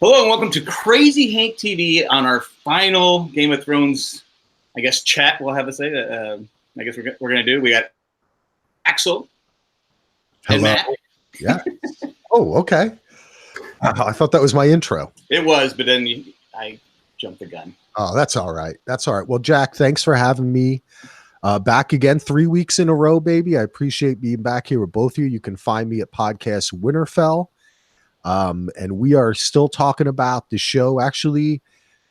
Hello and welcome to Crazy Hank TV on our final Game of Thrones, I guess, chat. We'll have to say that. I guess we're going to do. We got Axel and Matt. Yeah. Oh, okay. I thought that was my intro. It was, but then I jumped the gun. Oh, that's all right. That's all right. Well, Jack, thanks for having me back again 3 weeks in a row, baby. I appreciate being back here with both of you. You can find me at Podcast Winterfell. And we are still talking about the show. Actually,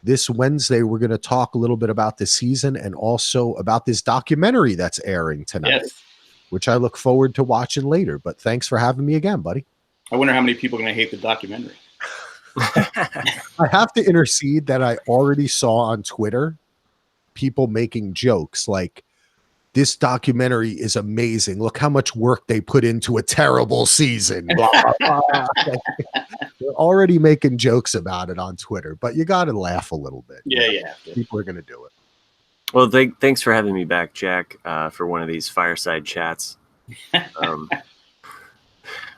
this Wednesday, we're going to talk a little bit about the season and also about this documentary that's airing tonight, which I look forward to watching later. But thanks for having me again, buddy. I wonder how many people are going to hate the documentary. I have to intercede that I already saw on Twitter people making jokes like, this documentary is amazing. Look how much work they put into a terrible season. Blah, blah, blah. They're already making jokes about it on Twitter, but you got to laugh a little bit. Yeah. People are going to do it. Well, thanks for having me back, Jack, for one of these fireside chats.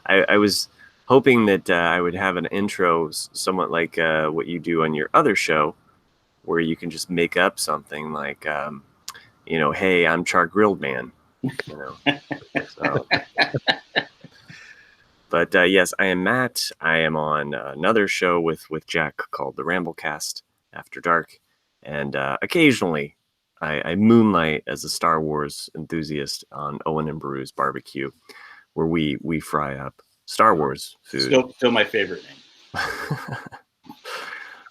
I was hoping that I would have an intro somewhat like what you do on your other show, where you can just make up something like, hey, I'm Char Grilled Man. So. But yes, I am Matt. I am on another show with Jack called the Ramblecast After Dark, and occasionally I moonlight as a Star Wars enthusiast on Owen and Brew's Barbecue, where we fry up Star Wars food. Still my favorite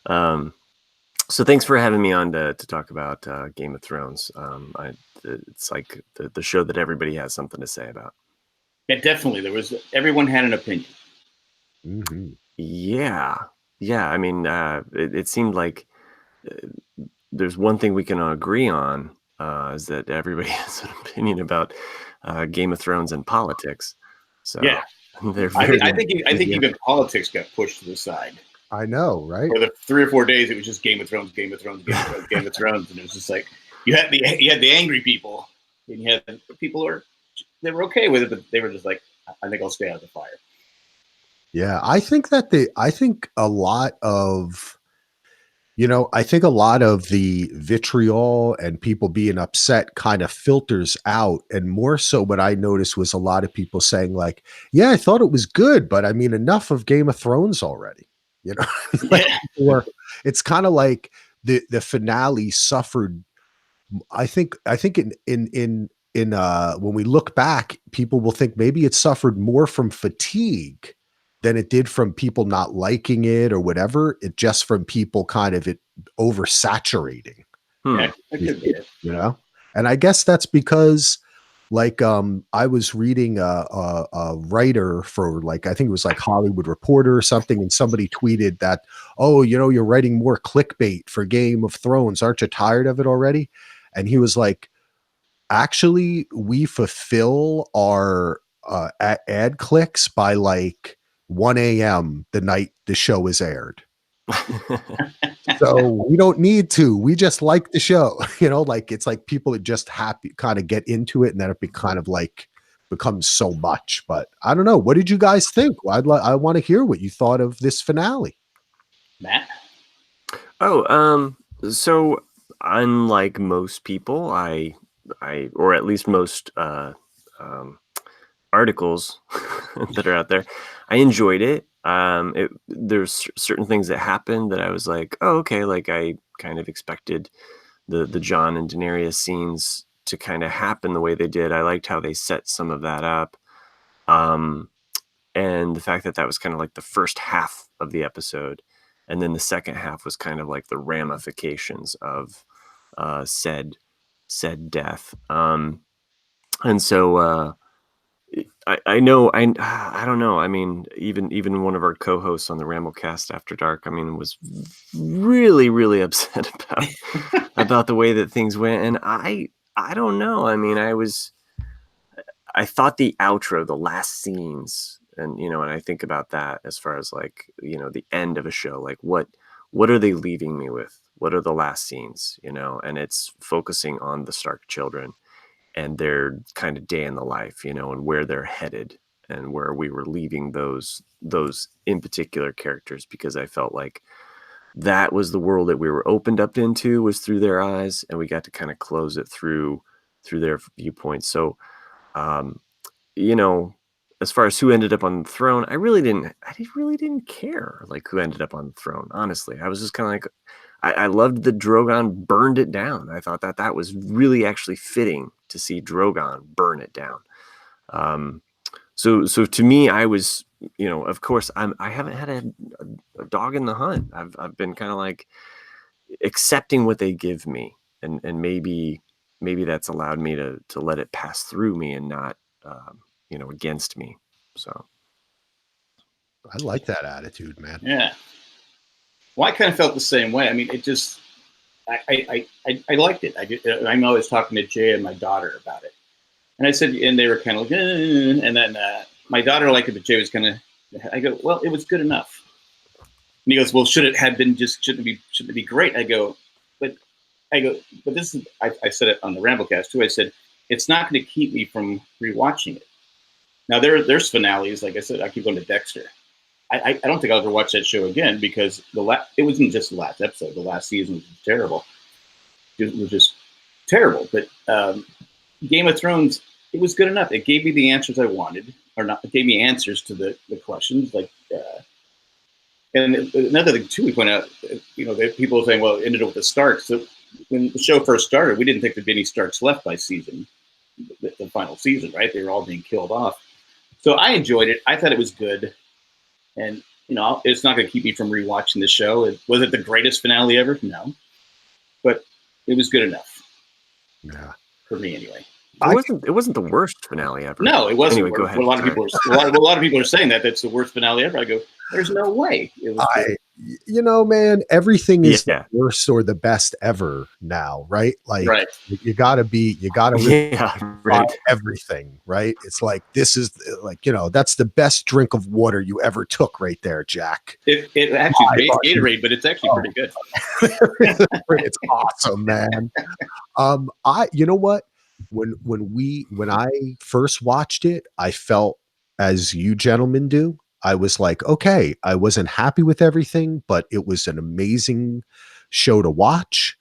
name. So thanks for having me on to talk about Game of Thrones. It's like the show that everybody has something to say about. Yeah, definitely. Everyone had an opinion. Mm-hmm. Yeah. I mean, it seemed like there's one thing we can agree on is that everybody has an opinion about Game of Thrones and politics. So yeah, I think even politics got pushed to the side. I know, right? For the 3 or 4 days, it was just Game of Thrones, and it was just like you had the angry people, and you had people who they were okay with it, but they were just like, I think I'll stay out of the fire. Yeah, I think a lot of the vitriol and people being upset kind of filters out, and more so what I noticed was a lot of people saying like, yeah, I thought it was good, but I mean, enough of Game of Thrones already. Or it's kind of like the finale suffered. I think in when we look back, people will think maybe it suffered more from fatigue than it did from people not liking it or whatever. It just from people kind of it oversaturating. Yeah, that could be it. And I guess that's because like I was reading a writer for like, I think it was like Hollywood Reporter or something, and somebody tweeted that, oh, you're writing more clickbait for Game of Thrones. Aren't you tired of it already? And he was like, actually, we fulfill our ad clicks by like 1 a.m. the night the show is aired. So we don't need to. We just like the show, like it's like people are just happy, kind of get into it, and then it kind of like becomes so much. But I don't know. What did you guys think? I want to hear what you thought of this finale, Matt. So unlike most people, I or at least most articles that are out there, I enjoyed it. There's certain things that happened that I was like, oh, okay. Like I kind of expected the Jon and Daenerys scenes to kind of happen the way they did. I liked how they set some of that up. And the fact that was kind of like the first half of the episode. And then the second half was kind of like the ramifications of said death. And so I know, I don't know. I mean, even one of our co-hosts on the Ramblecast After Dark, I mean, was really, really upset about the way that things went. And I don't know. I mean, I thought the outro, the last scenes, and, and I think about that as far as like, the end of a show, like what are they leaving me with? What are the last scenes, and it's focusing on the Stark children and their kind of day in the life, and where they're headed. and where we were leaving those in particular characters, because I felt like that was the world that we were opened up into, was through their eyes, and we got to kind of close it through their viewpoints. So, you know, as far as who ended up on the throne, I really didn't care like who ended up on the throne. Honestly, I was just kind of like, I loved that Drogon burned it down. I thought that was really actually fitting to see Drogon burn it down. So to me, I was, you know, of course, I haven't had a dog in the hunt. I've been kind of like accepting what they give me, and maybe that's allowed me to let it pass through me and not, you know, against me. So I like that attitude, man. Yeah. Well, I kind of felt the same way. I mean, it just, I liked it. I'm always talking to Jay and my daughter about it. And I said, and they were kind of like, and then my daughter liked it, but Jay was kind of, I go, well, it was good enough. And he goes, well, shouldn't it be great? I go, but this is, I said it on the Ramblecast too. I said, it's not going to keep me from rewatching it. Now there's finales. Like I said, I keep going to Dexter. I don't think I'll ever watch that show again, because it wasn't just the last episode. The last season was terrible. It was just terrible. But Game of Thrones, it was good enough. It gave me the answers I wanted, or not. It gave me answers to the questions. Like, and another thing too, we point out, you know, that people are saying, well, it ended up with the Starks. So when the show first started, we didn't think there'd be any Starks left by the final season, right? They were all being killed off. So I enjoyed it. I thought it was good. And, you know, it's not going to keep me from rewatching the show. Was it the greatest finale ever? No. But it was good enough. Yeah. For me, anyway. It wasn't the worst finale ever. No, it wasn't. Anyway, go ahead. A lot of people are saying that that's the worst finale ever. I go, there's no way. It was good. You know, man, everything is the worst or the best ever now, right? Like, you gotta try everything, right? It's like, this is like, you know, that's the best drink of water you ever took right there, Jack. It actually made Gatorade, but it's actually pretty good. It's awesome, man. You know what? When I first watched it, I felt as you gentlemen do. I was like, okay, I wasn't happy with everything, but it was an amazing show to watch.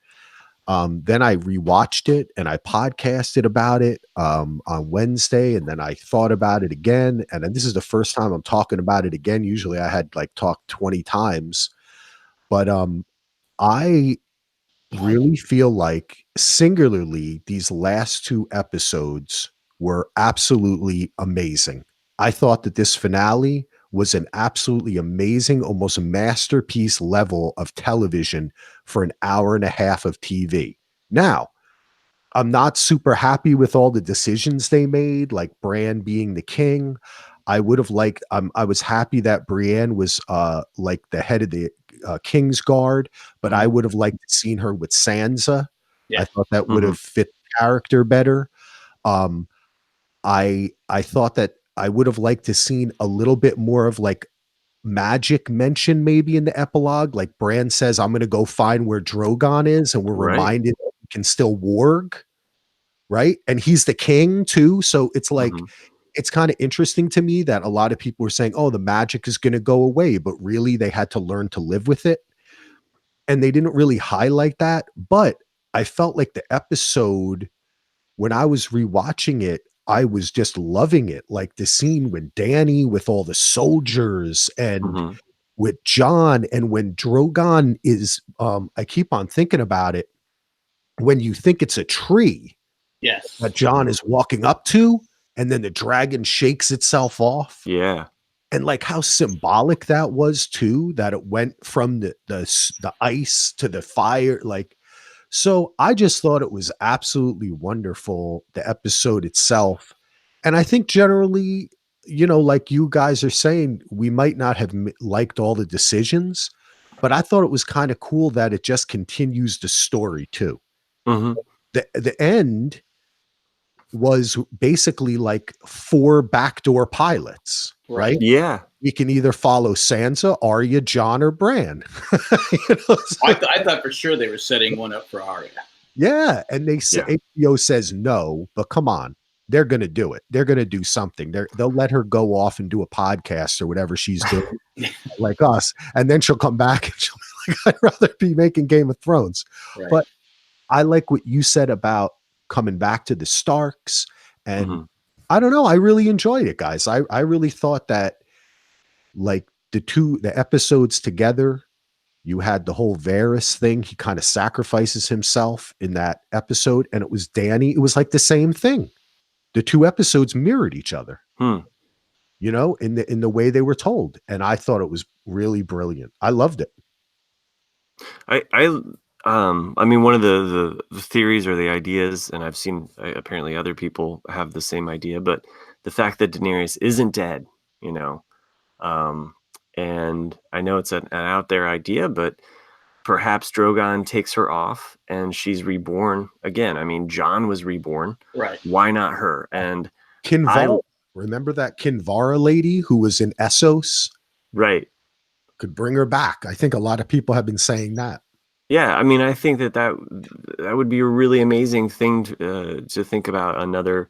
Then I rewatched it and I podcasted about it on Wednesday, and then I thought about it again. And then this is the first time I'm talking about it again. Usually I had like talked 20 times, but I really feel like singularly these last two episodes were absolutely amazing. I thought that this finale was an absolutely amazing, almost masterpiece level of television for an hour and a half of TV. Now, I'm not super happy with all the decisions they made, like Bran being the king. I would have liked, I was happy that Brienne was like the head of the King's Guard, but I would have liked to seen her with Sansa. Yeah. I thought that would have fit the character better. I thought that I would have liked to seen a little bit more of like magic mention maybe in the epilogue. Like Bran says, I'm going to go find where Drogon is, and we're reminded that he can still warg, right? And he's the king too. So it's like, it's kind of interesting to me that a lot of people were saying, oh, the magic is going to go away, but really they had to learn to live with it. And they didn't really highlight that. But I felt like the episode, when I was rewatching it, I was just loving it. Like the scene with Dany, with all the soldiers, and with Jon, and when Drogon is, I keep on thinking about it, when you think it's a tree that Jon is walking up to, and then the dragon shakes itself off. Yeah. And like how symbolic that was too, that it went from the ice to the fire. Like, so I just thought it was absolutely wonderful, the episode itself. And I think generally, you know, like you guys are saying, we might not have liked all the decisions, but I thought it was kind of cool that it just continues the story too. The end was basically like 4 backdoor pilots, right? Yeah. We can either follow Sansa, Arya, Jon, or Bran. You know, so, I thought for sure they were setting one up for Arya. Yeah, and they say HBO says no, but come on, they're going to do it. They're going to do something. They'll let her go off and do a podcast or whatever she's doing, like us, and then she'll come back and she'll be like, I'd rather be making Game of Thrones. Right. But I like what you said about coming back to the Starks, and Mhm. I don't know. I really enjoyed it, guys. I really thought that, like, the episodes together, you had the whole Varys thing. He kind of sacrifices himself in that episode, and it was Dany. It was like the same thing. The two episodes mirrored each other, you know, in the way they were told, and I thought it was really brilliant. I loved it. I mean, one of the theories or the ideas, and I've seen apparently other people have the same idea, but the fact that Daenerys isn't dead, you know, and I know it's an out there idea, but perhaps Drogon takes her off and she's reborn again. I mean, Jon was reborn. Right. Why not her? And Kinvara, remember that Kinvara lady who was in Essos? Right. Could bring her back. I think a lot of people have been saying that. Yeah, I mean, I think that would be a really amazing thing to think about, another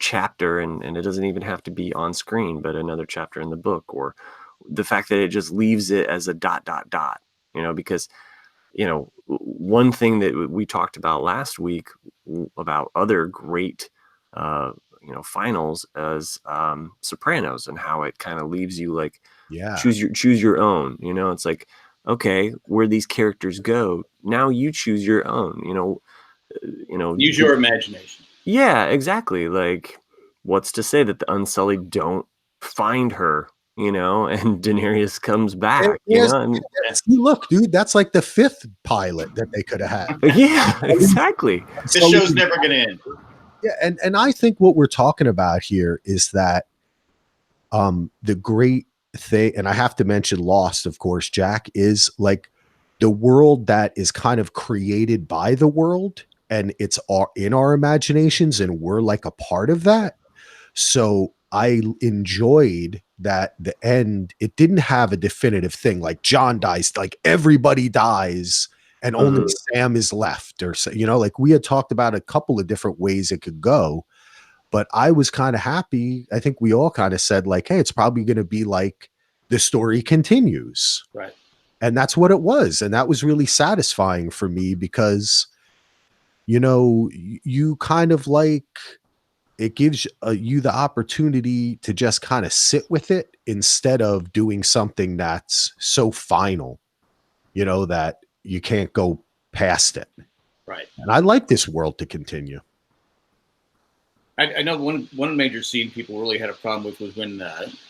chapter, and it doesn't even have to be on screen, but another chapter in the book, or the fact that it just leaves it as a ... you know, because, you know, one thing that we talked about last week about other great, you know, finals as Sopranos, and how it kind of leaves you like, choose your own, you know. It's like, okay, where these characters go, now you choose your own, you know, use your imagination. Yeah, exactly. Like, what's to say that the Unsullied don't find her, you know, and Daenerys comes back, you know? And, see, look, dude, that's like the 5th pilot that they could have had. Yeah, exactly. This show's never going to end. Yeah, and I think what we're talking about here is that the great thing, and I have to mention Lost, of course, Jack, is like the world that is kind of created by the world, and it's in our imaginations, and we're like a part of that. So I enjoyed that the end, it didn't have a definitive thing, like John dies, like everybody dies, and only Sam is left, or so, you know, like we had talked about a couple of different ways it could go. But I was kind of happy. I think we all kind of said, like, hey, it's probably going to be like the story continues. Right. And that's what it was. And that was really satisfying for me because, you know, you kind of like, it gives you the opportunity to just kind of sit with it instead of doing something that's so final, you know, that you can't go past it. Right. And I like this world to continue. I know one major scene people really had a problem with was when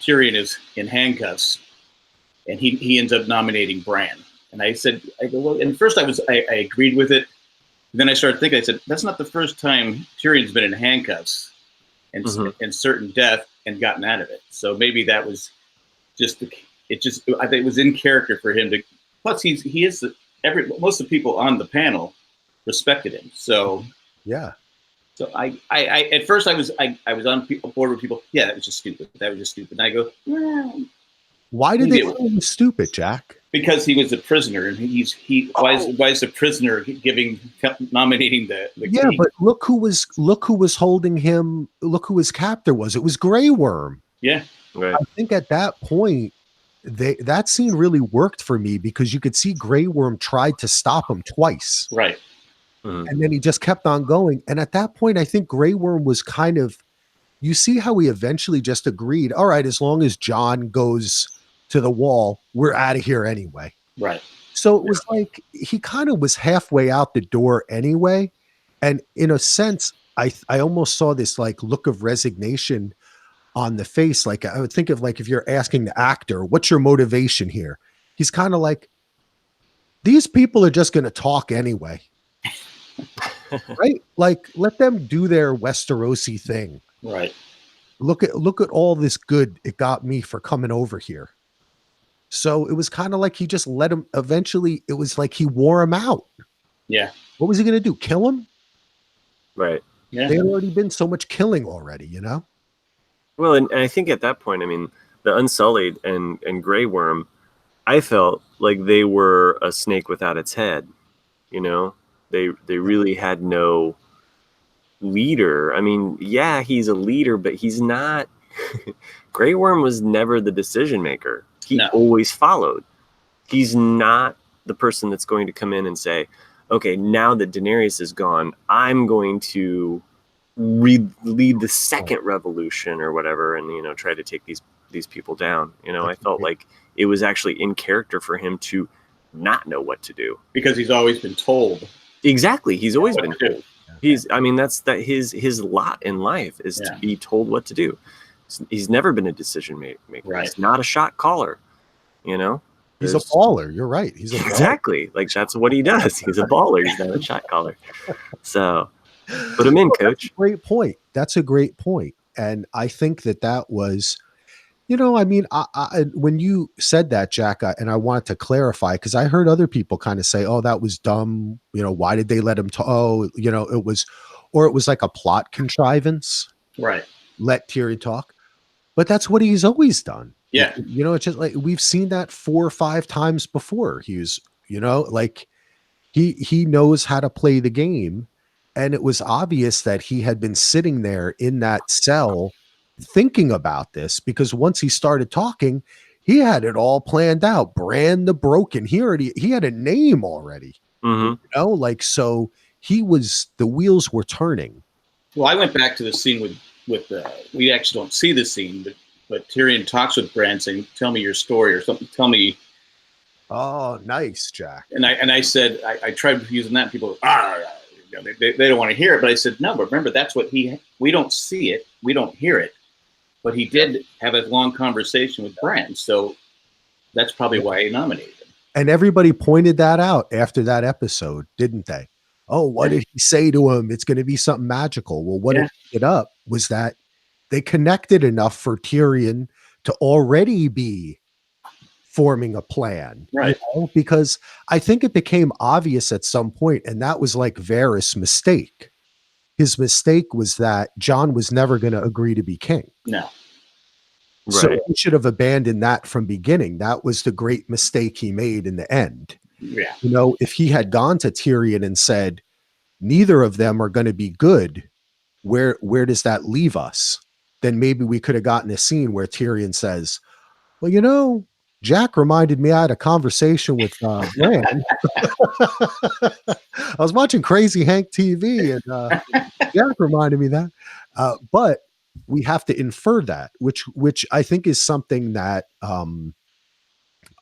Tyrion is in handcuffs, and he ends up nominating Bran. And I go, well, and first I agreed with it. Then I started thinking, I said, that's not the first time Tyrion's been in handcuffs and certain death and gotten out of it. So maybe that was just I think it was in character for him to. Plus, most of the people on the panel respected him. So yeah. So I at first I was on board with people. Yeah, that was just stupid. That was just stupid. And I go, well, why did they call him stupid, Jack? Because he was a prisoner, and why is the prisoner nominating the yeah king? But look who was holding him. Look who his captor was. It was Grey Worm. Yeah, right. I think at that point that scene really worked for me because you could see Grey Worm tried to stop him twice, right, and then he just kept on going. And at that point, I think Grey Worm was kind of. You see how he eventually just agreed. All right, as long as Jon goes to the wall, we're out of here anyway. Right. So it was like he kind of was halfway out the door anyway. And in a sense, I almost saw this like look of resignation on the face. Like I would think of like if you're asking the actor, what's your motivation here? He's kind of like, these people are just going to talk anyway. Right? Like let them do their Westerosi thing. Right. Look at all this good it got me for coming over here. So it was kind of like he just let him. Eventually, it was like he wore him out. Yeah. What was he going to do? Kill him? Right. Yeah. There had already been so much killing already, you know? Well, and I think at that point, I mean, the Unsullied and Grey Worm, I felt like they were a snake without its head. You know, they really had no leader. I mean, yeah, he's a leader, but he's not. Grey Worm was never the decision maker. He always followed. He's not the person that's going to come in and say, okay, now that Daenerys is gone, I'm going to lead the second revolution or whatever, and, you know, try to take these people down. You know, I felt like it was actually in character for him to not know what to do. Because he's always been told. Exactly. He's always been told. That's his lot in life is to be told what to do. He's never been a decision maker. Right. He's not a shot caller, you know? He's a baller. You're right. He's a baller. Exactly. Like, that's what he does. He's a baller. He's not a shot caller. So put him in, coach. Great point. That's a great point. And I think that was, you know, I mean, I when you said that, Jack, and I wanted to clarify, because I heard other people kind of say, oh, that was dumb. You know, why did they let him talk? Oh, you know, it was like a plot contrivance. Right. Let Tyrion talk. But that's what he's always done. Yeah. You know, it's just like we've seen that 4 or 5 times before. He was, you know, like he knows how to play the game. And it was obvious that he had been sitting there in that cell thinking about this, because once he started talking, he had it all planned out. Bran the Broken. He had a name already. Mm-hmm. You know, like, so the wheels were turning. Well, I went back to the scene with we actually don't see the scene, but Tyrion talks with Bran saying, "Tell me your story," or something. Tell me. Oh, nice, Jack. And I said, I tried using that. And people, they don't want to hear it. But I said, no. But remember, that's what we don't see it, we don't hear it. But he did have a long conversation with Bran, so that's probably why he nominated him. And everybody pointed that out after that episode, didn't they? Oh, what did he say to him? It's going to be something magical. Well, what it up was that they connected enough for Tyrion to already be forming a plan, right? You know? Because I think it became obvious at some point, and that was like Varys' mistake. His mistake was that Jon was never going to agree to be king. No. So he should have abandoned that from beginning. That was the great mistake he made in the end. Yeah. You know, if he had gone to Tyrion and said, neither of them are going to be good, where does that leave us? Then maybe we could have gotten a scene where Tyrion says, well, you know, Jack reminded me I had a conversation with Bran. I was watching Crazy Hank TV, and Jack reminded me that. But we have to infer that, which I think is something that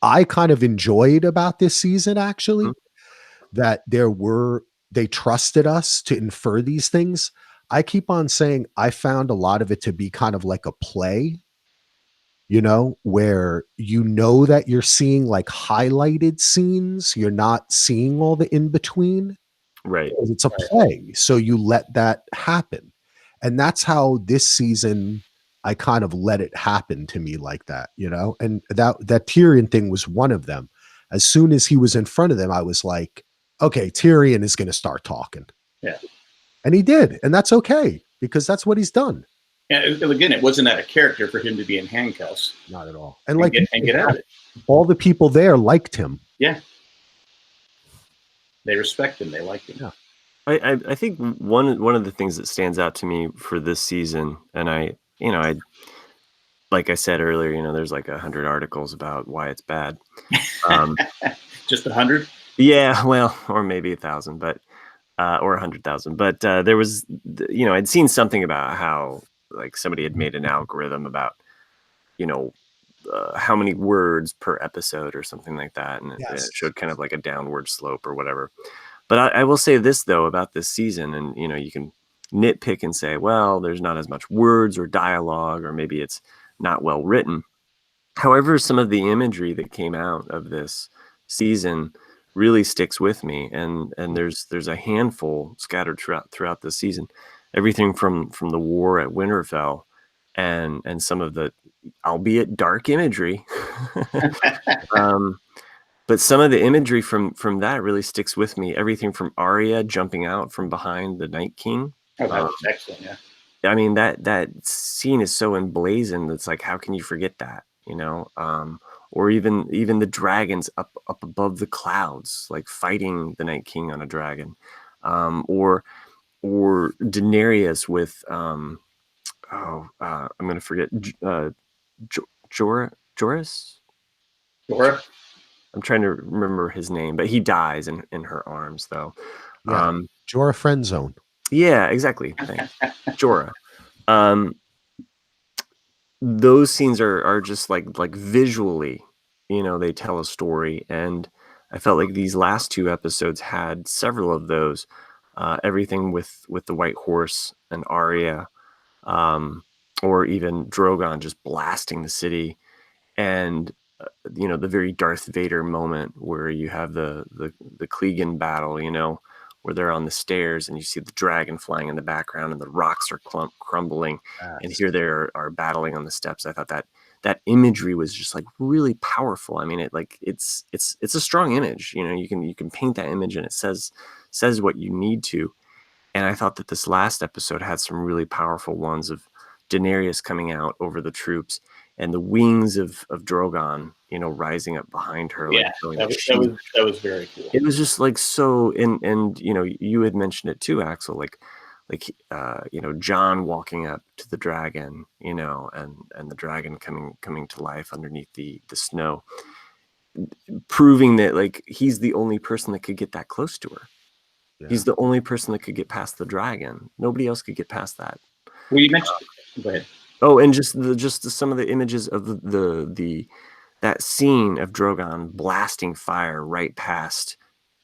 I kind of enjoyed about this season, actually, that they trusted us to infer these things. I keep on saying I found a lot of it to be kind of like a play, you know, where you know that you're seeing like highlighted scenes. You're not seeing all the in-between. Right. It's a play. So you let that happen. And that's how this season, I kind of let it happen to me like that, you know, and that Tyrion thing was one of them. As soon as he was in front of them, I was like, okay, Tyrion is going to start talking. Yeah. And he did. And that's okay, because that's what he's done. And again, it wasn't out of character for him to be in handcuffs. Not at all. And like, get out of it. All the people there liked him. Yeah. They respect him. They like him. Yeah. I think one of the things that stands out to me for this season, and I like I said earlier, you know, there's like 100 articles about why it's bad. Just 100? Yeah, well, or maybe 1,000, but or 100,000. But there was, you know, I'd seen something about how like somebody had made an algorithm about, you know, how many words per episode or something like that, and it showed kind of like a downward slope or whatever. But I will say this, though, about this season, and, you know, you can nitpick and say, well, there's not as much words or dialogue, or maybe it's not well written. However, some of the imagery that came out of this season really sticks with me. And there's a handful scattered throughout the season. Everything from the war at Winterfell and some of the, albeit dark imagery, but some of the imagery from that really sticks with me. Everything from Arya jumping out from behind the Night King. Oh, that was excellent, yeah. I mean, that scene is so emblazoned. It's like, how can you forget that, you know? Or even the dragons up above the clouds, like fighting the Night King on a dragon. Or or Daenerys with I'm gonna forget Joris. Sure. I'm trying to remember his name, but he dies in her arms though. Yeah. Jorah friend zone. Yeah, exactly. Thanks. Jorah. Those scenes are just like visually, they tell a story, and I felt like these last two episodes had several of those. Everything with the white horse and Arya, or even Drogon just blasting the city, and the very Darth Vader moment where you have the Clegane battle, where they're on the stairs and you see the dragon flying in the background and the rocks are crumbling, and here they are battling on the steps. I thought that imagery was just like really powerful. I mean, it's a strong image. You can paint that image and it says what you need to. And I thought that this last episode had some really powerful ones of Daenerys coming out over the troops and the wings of Drogon, rising up behind her. Yeah, like that was very cool. It was just like so, and you had mentioned it too, Axel, like Jon walking up to the dragon, and the dragon coming to life underneath the snow, proving that like he's the only person that could get that close to her. Yeah. He's the only person that could get past the dragon. Nobody else could get past that. Well, you mentioned. Go ahead. Oh, and just some of the images of that scene of Drogon blasting fire right past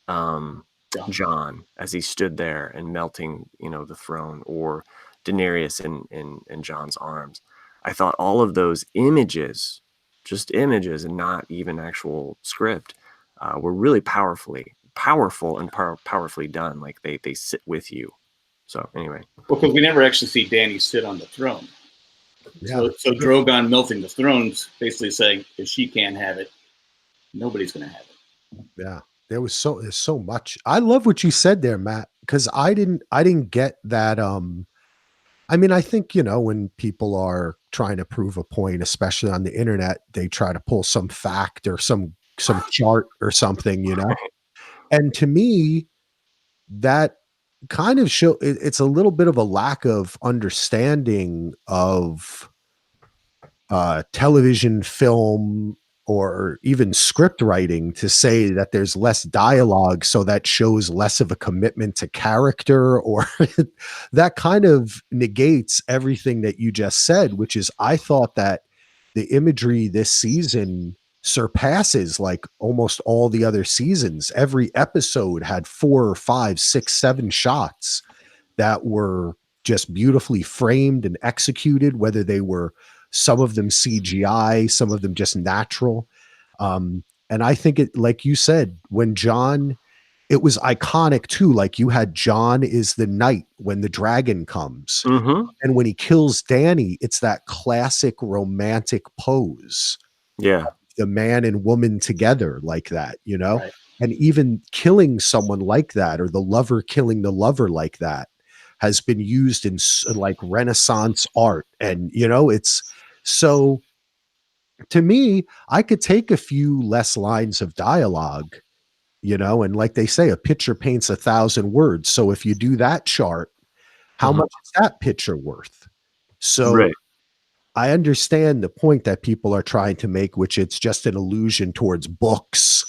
Jon as he stood there and melting, the throne, or Daenerys in Jon's arms. I thought all of those images, just images and not even actual script, were really powerful and powerfully done. Like they sit with you. So anyway. Well, because we never actually see Dany sit on the throne. Yeah. So Drogon melting the throne's basically saying, if she can't have it, nobody's going to have it. Yeah. There's so much. I love what you said there, Matt, because I didn't get that. I mean, I think, when people are trying to prove a point, especially on the internet, they try to pull some fact or some chart or something, And to me, that kind of it's a little bit of a lack of understanding of television, film, or even script writing to say that there's less dialogue, so that shows less of a commitment to character, or that kind of negates everything that you just said, which is, I thought that the imagery this season surpasses like almost all the other seasons. Every episode had 4 or 5, 6, 7 shots that were just beautifully framed and executed, whether they were some of them CGI, some of them just natural. And I think it, like you said, when Jon, it was iconic too. Like you had Jon is the knight when the dragon comes. Mm-hmm. And when he kills Dany, it's that classic romantic pose. Yeah. The man and woman together like that, Right. And even killing someone like that, or the lover killing the lover like that, has been used in like Renaissance art. And, it's so, to me, I could take a few less lines of dialogue, and like they say, a picture paints 1,000 words. So if you do that chart, how much is that picture worth? So right. I understand the point that people are trying to make, which it's just an allusion towards books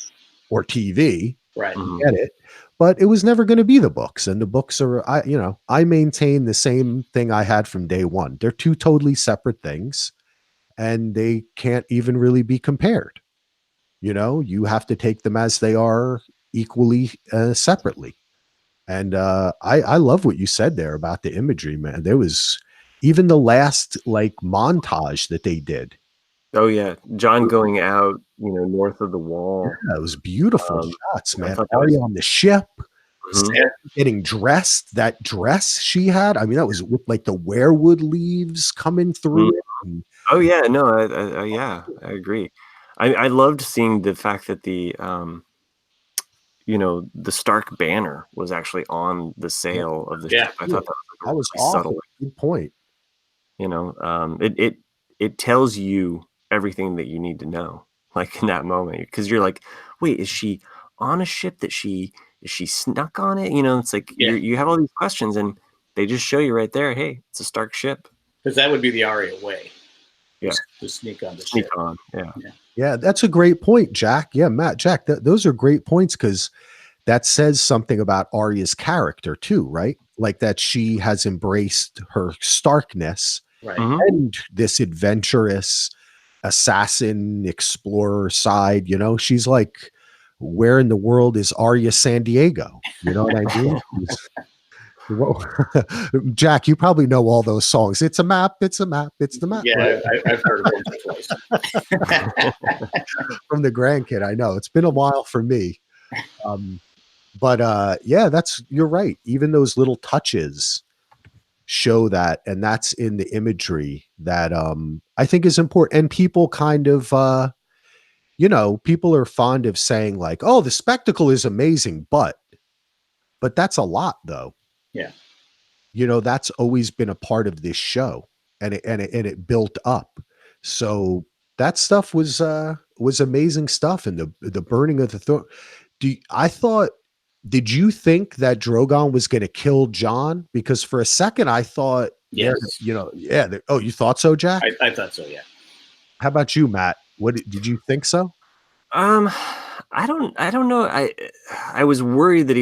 or TV. Right. I get it. But it was never going to be the books. And the books are, I maintain the same thing I had from day one. They're two totally separate things, and they can't even really be compared. You have to take them as they are, equally, separately. And I love what you said there about the imagery, man. There was even the last like montage that they did. Oh yeah, Jon going out, north of the wall. Yeah, it was beautiful shots, man. Arya on the ship, getting dressed. That dress she had, I mean, that was with like the weirwood leaves coming through. And, oh yeah, no, yeah, I agree. I loved seeing the fact that the the Stark banner was actually on the sail of the ship. I thought that was really subtle. Good point. It tells you everything that you need to know, like in that moment, because you're like, wait, is she on a ship that she is she snuck on it? You know, it's like you have all these questions, and they just show you right there. Hey, it's a Stark ship. Because that would be the Arya way. Yeah, to sneak on the ship. On. Yeah, that's a great point, Jack. Yeah, Matt, Jack, those are great points because that says something about Arya's character too, right? Like that she has embraced her Starkness, right? And this adventurous assassin explorer side. You know, she's like, where in the world is Arya San Diego? You know what I mean? Well, Jack, you probably know all those songs. It's a map. It's a map. It's the map. Yeah, right? I've heard of them twice. From the grandkid, I know. It's been a while for me. But yeah, you're right. Even those little touches show that, and that's in the imagery that I think is important. And people kind of people are fond of saying like, oh, the spectacle is amazing, but that's a lot though. Yeah. You know, that's always been a part of this show, and it built up. So that stuff was amazing stuff. And the burning of the throne. Did you think that Drogon was going to kill Jon? Because for a second I thought, yes, oh, you thought so, Jack? I thought so, yeah. How about you, Matt? What did you think so? I don't know. I was worried that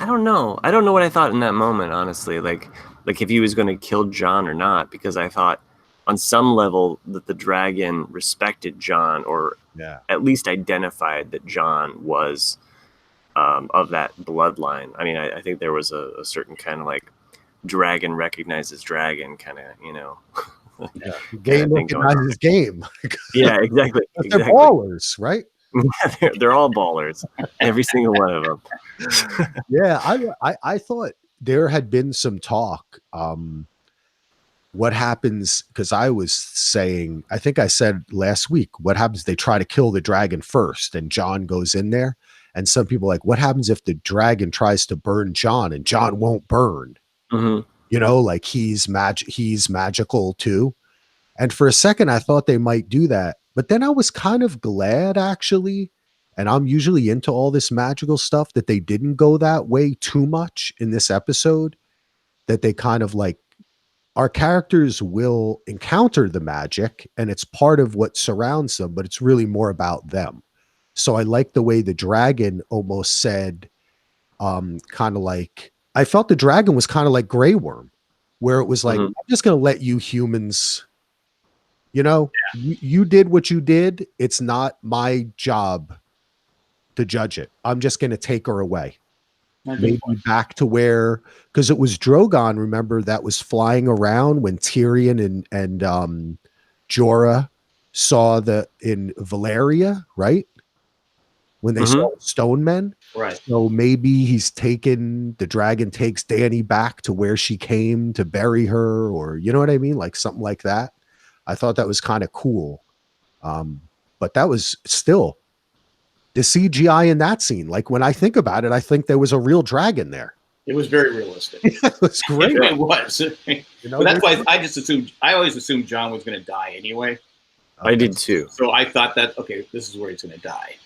I don't know what I thought in that moment, honestly. Like if he was going to kill Jon or not, because I thought on some level that the dragon respected Jon, or at least identified that Jon was of that bloodline. I mean, I think there was a certain kind of like dragon recognizes dragon kind of, you know. Game recognizes game. Yeah, exactly. But they're ballers, right? they're all ballers, every single one of them. Yeah, I thought there had been some talk. What happens, because I was saying, I think I said last week, what happens, they try to kill the dragon first and Jon goes in there, and some people like, what happens if the dragon tries to burn Jon and Jon won't burn? You know, like he's magical too. And for a second I thought they might do that, but then I was kind of glad, actually, and I'm usually into all this magical stuff, that they didn't go that way too much in this episode. That they kind of like, our characters will encounter the magic and it's part of what surrounds them, but it's really more about them. So I like the way the dragon almost said, kind of like, I felt the dragon was kind of like Grey Worm, where it was like, I'm just going to let you humans, you know, you did what you did. It's not my job to judge it. I'm just going to take her away. Maybe back to where, because it was Drogon, remember, that was flying around when Tyrion and Jorah saw in Valyria, right? When they saw stone men. Right. So maybe the dragon takes Dany back to where she came to bury her, or you know what I mean? Like something like that. I thought that was kind of cool. But that was still the CGI in that scene. Like when I think about it, I think there was a real dragon there. It was very realistic. It was great. It was. You know, but that's why I always assumed Jon was going to die anyway. I did too. So I thought that, okay, this is where he's going to die.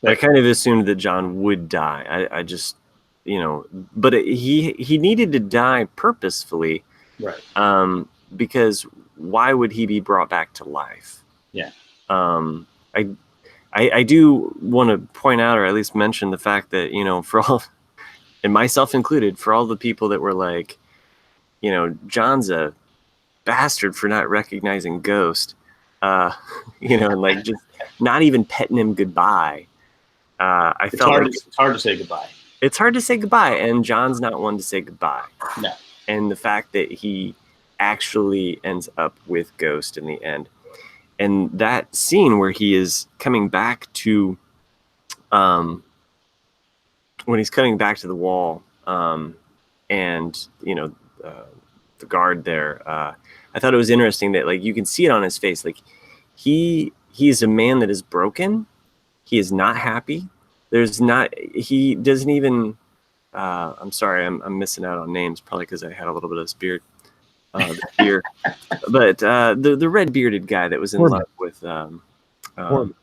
I kind of assumed that Jon would die. I just, you know, but he needed to die purposefully, right? Because why would he be brought back to life? Yeah. I do want to point out, or at least mention, the fact that, you know, for all, and myself included, for all the people that were like, you know, Jon's a bastard for not recognizing Ghost, you know, and like just not even petting him goodbye. It's hard to say goodbye. It's hard to say goodbye, and Jon's not one to say goodbye. No. And the fact that he actually ends up with Ghost in the end, and that scene where he is coming back to, when he's coming back to the wall, and you know, the guard there, I thought it was interesting that like you can see it on his face, like he is a man that is broken. He is not happy. He doesn't even, I'm sorry, I'm missing out on names, probably because I had a little bit of this beard. But the red bearded guy that was in love with Tormund.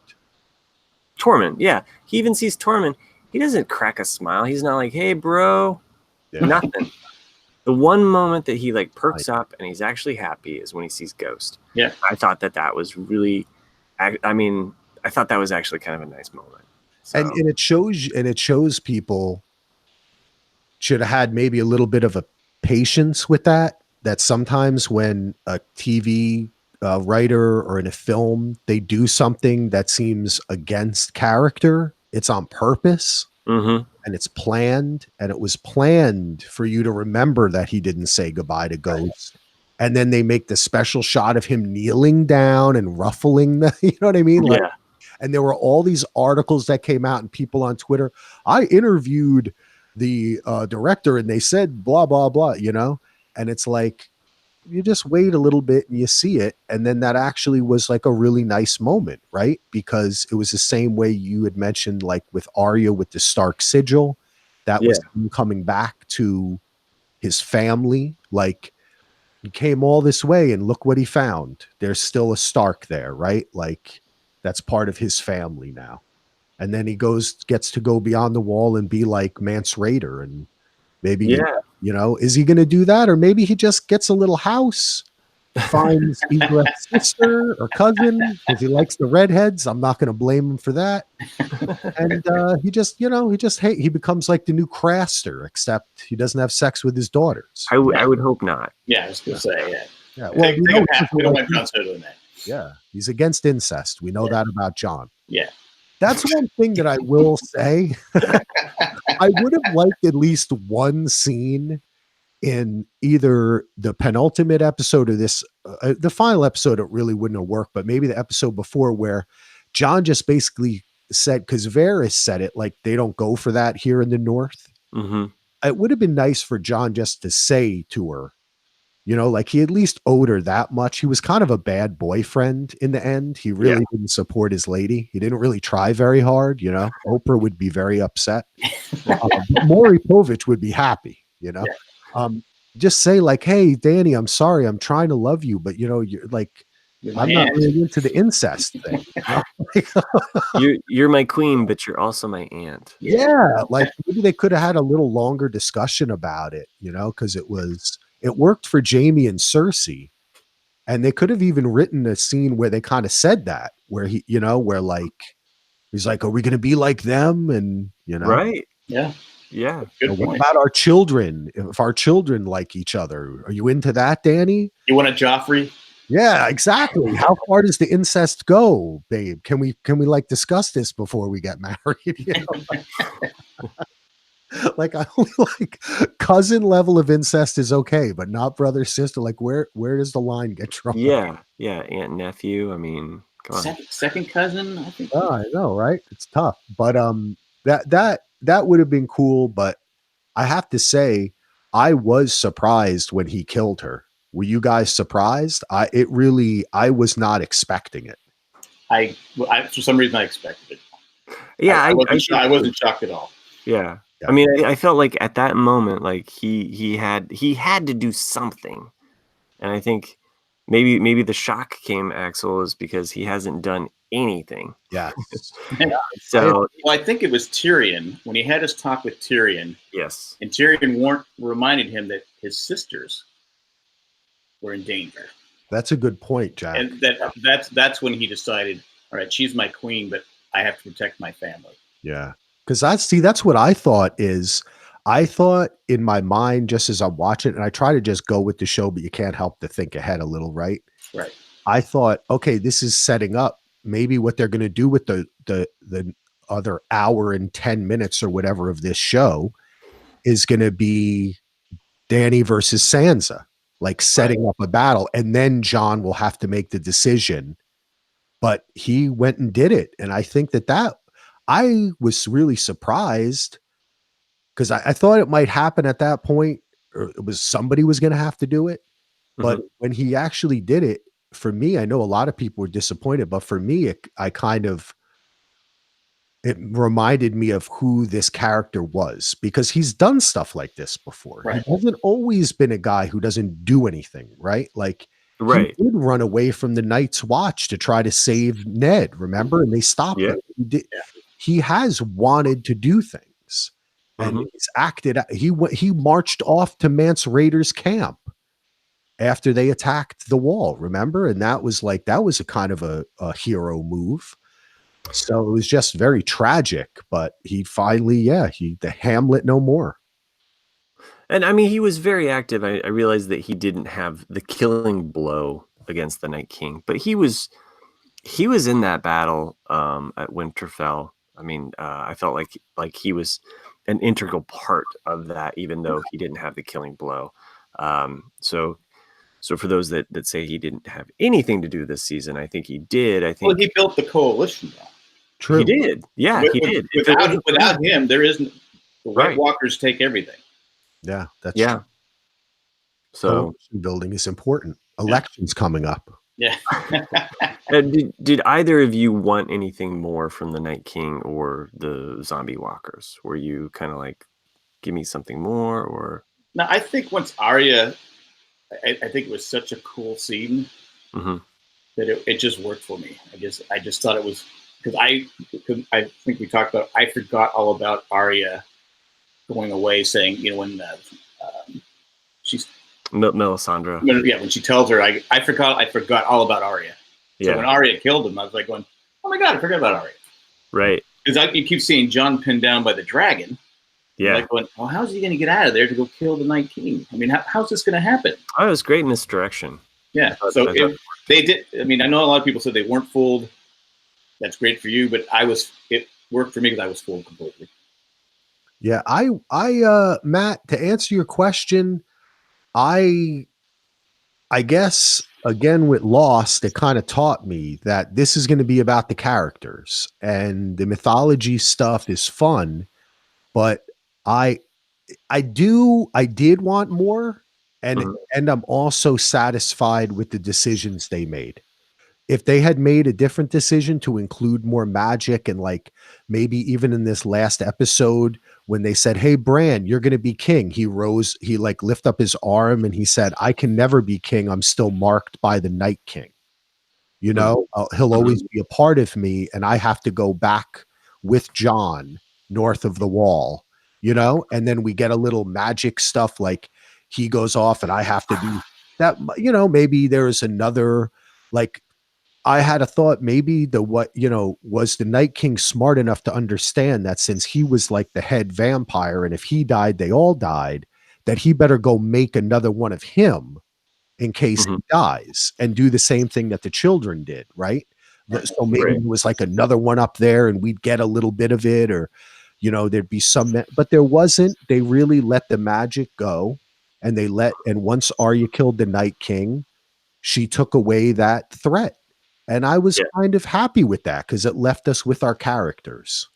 Yeah, he even sees Tormund. he doesn't crack a smile. He's not like, hey, bro, Yeah. nothing. The one moment that he like perks up and he's actually happy is when he sees Ghost. Yeah. I thought that was really, I mean, I thought that was actually kind of a nice moment. So. And it shows people should have had maybe a little bit of a patience with that sometimes when a TV writer or in a film, they do something that seems against character. It's on purpose. Mm-hmm. And it's planned, and it was planned for you to remember that he didn't say goodbye to Ghost. And then they make the special shot of him kneeling down and ruffling the, you know what I mean? Like, Yeah. and there were all these articles that came out and people on Twitter. I interviewed the director and they said blah, blah, blah, you know? And it's like, you just wait a little bit and you see it. And then that actually was like a really nice moment, right? Because it was the same way you had mentioned, like with Arya with the Stark sigil, that was him coming back to his family. Like, he came all this way and look what he found. There's still a Stark there, right? Like, that's part of his family now. And then he gets to go beyond the wall and be like Mance Rayder, and maybe, you know, is he going to do that? Or maybe he just gets a little house, finds Egret's sister or cousin because he likes the redheads. I'm not going to blame him for that. And he becomes like the new Craster, except he doesn't have sex with his daughters. I would hope not. Yeah, I was going to say, yeah. Well, we don't want Jon Snow doing that. Yeah, he's against incest. We know that about Jon. Yeah. That's one thing that I will say. I would have liked at least one scene in either the penultimate episode or this, the final episode. It really wouldn't have worked, but maybe the episode before where Jon just basically said, because Varys said it, like they don't go for that here in the North. Mm-hmm. It would have been nice for Jon just to say to her, you know, like he at least owed her that much. He was kind of a bad boyfriend in the end. He really didn't support his lady. He didn't really try very hard. You know, Oprah would be very upset. Maury Povich would be happy, you know. Just say like, hey, Danny, I'm sorry. I'm trying to love you. But, you know, you're like, I'm not really into the incest thing. You're my queen, but you're also my aunt. Yeah. Like maybe they could have had a little longer discussion about it, you know, because it worked for Jaime and Cersei, and they could have even written a scene where they kind of said that, where he, you know, where like, he's like, are we going to be like them? And, you know, right. Yeah. Yeah. What about our children? If our children like each other, are you into that, Danny? You want a Joffrey? Yeah, exactly. How far does the incest go, babe? Can we like discuss this before we get married? You know? Like I only like cousin level of incest is okay, but not brother sister. Like where does the line get drawn? Yeah, aunt nephew. I mean, come on. Second cousin. I think. Oh, I know, right? It's tough, but that would have been cool. But I have to say, I was surprised when he killed her. Were you guys surprised? I was not expecting it. I for some reason I expected it. Yeah, I wasn't shocked at all. Yeah. I mean, I felt like at that moment, like he had to do something, and I think maybe the shock came, Axel, is because he hasn't done anything. Yeah. So I think it was Tyrion when he had his talk with Tyrion. Yes. And Tyrion reminded him that his sisters were in danger. That's a good point, Jack. And that's when he decided, all right, she's my queen, but I have to protect my family. Yeah. Because that's what I thought in my mind, just as I'm watching, and I try to just go with the show, but you can't help to think ahead a little, right? Right. I thought, okay, this is setting up maybe what they're going to do with the other hour and 10 minutes or whatever of this show is going to be Dany versus Sansa, like setting up a battle. And then Jon will have to make the decision, but he went and did it. And I think that I was really surprised because I thought it might happen at that point, or it was somebody was going to have to do it. But when he actually did it, for me, I know a lot of people were disappointed, but for me, it reminded me of who this character was, because he's done stuff like this before. Right. He hasn't always been a guy who doesn't do anything, right? Like, he did run away from the Night's Watch to try to save Ned, remember? And they stopped him. he has wanted to do things, and he's acted. He marched off to Mance Rayder's camp after they attacked the wall. Remember, and that was a kind of a hero move. So it was just very tragic. But he finally, the Hamlet no more. And I mean, he was very active. I realized that he didn't have the killing blow against the Night King, but he was in that battle at Winterfell. I mean, I felt like he was an integral part of that, even though he didn't have the killing blow. So for those that say he didn't have anything to do this season, I think he did. I think he built the coalition. Though. True, he did. Yeah, he did. Without him, there isn't. The White Walkers take everything. Yeah, that's true. So building is important. Elections coming up. Yeah. Did either of you want anything more from the Night King or the zombie walkers? Were you kind of like, give me something more? Or no, I think once Arya, I think it was such a cool scene that it just worked for me. I just thought it was because I think we talked about. I forgot all about Arya going away, saying when she's Melisandre. When she tells her, I forgot all about Arya. So when Arya killed him, I was like going, oh my God, I forgot about Arya. Right. Because you keep seeing Jon pinned down by the dragon. Yeah. Like going, well, how's he going to get out of there to go kill the Night King? I mean, how's this going to happen? Oh, it was great misdirection. Yeah. So they did. I mean, I know a lot of people said they weren't fooled. That's great for you, but it worked for me because I was fooled completely. Yeah. Matt, to answer your question, I guess again with Lost, it kind of taught me that this is going to be about the characters, and the mythology stuff is fun, but I did want more, and I'm also satisfied with the decisions they made. If they had made a different decision to include more magic, and like maybe even in this last episode when they said, hey, Bran, you're going to be king. He rose, he like lift up his arm and he said, I can never be king. I'm still marked by the Night King. He'll always be a part of me. And I have to go back with Jon north of the wall, and then we get a little magic stuff. Like he goes off and I have to do that. Maybe there is another, like, I had a thought maybe was the Night King smart enough to understand that since he was like the head vampire, and if he died, they all died, that he better go make another one of him in case he dies, and do the same thing that the children did. Right. So maybe there was like another one up there and we'd get a little bit of it, or, there'd be some, but there wasn't. They really let the magic go, and once Arya killed the Night King, she took away that threat. And I was kind of happy with that because it left us with our characters,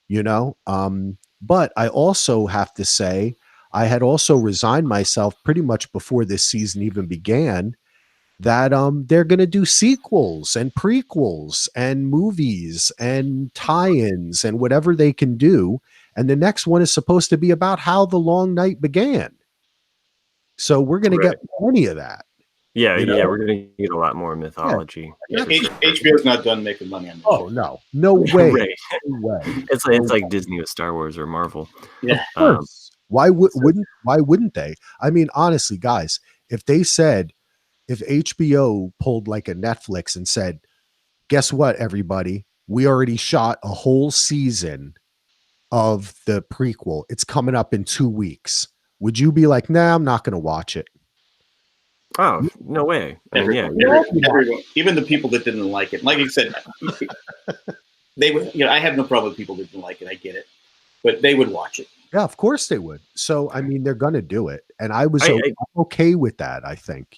but I also have to say, I had also resigned myself pretty much before this season even began that they're going to do sequels and prequels and movies and tie-ins and whatever they can do. And the next one is supposed to be about how the long night began. So we're going to get plenty of that. Yeah, we're going to get a lot more mythology. Yeah. HBO's not done making money on this. Oh, no way. Right. No way. It's like Disney with Star Wars or Marvel. Yeah. Why wouldn't they? I mean, honestly, guys, if HBO pulled like a Netflix and said, guess what, everybody, we already shot a whole season of the prequel. It's coming up in 2 weeks. Would you be like, nah, I'm not going to watch it? Oh, no way. Everyone, even the people that didn't like it. Like you said, they would, I have no problem with people that didn't like it. I get it. But they would watch it. Yeah, of course they would. So, I mean, they're going to do it. And I'm okay with that, I think,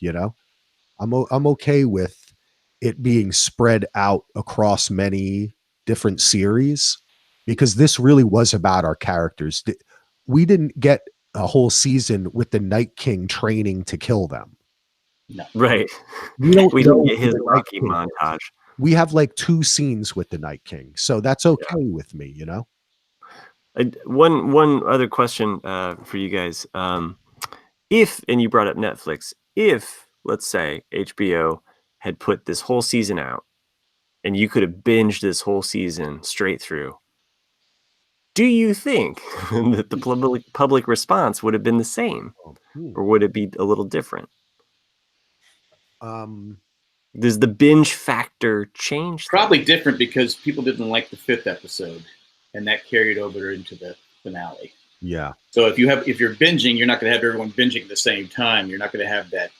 I'm okay with it being spread out across many different series, because this really was about our characters. We didn't get a whole season with the Night King training to kill them. No. Right. We don't get his Rocky montage. We have like 2 scenes with the Night King. So that's okay with me, One other question for you guys. If, and you brought up Netflix, if, let's say, HBO had put this whole season out and you could have binged this whole season straight through, Do you think that the public response would have been the same, or would it be a little different? Um, Does the binge factor change? Probably different because people didn't like the 5th episode, and that carried over into the finale. yeah. So if you're binging, you're not going to have everyone binging at the same time. You're not going to have that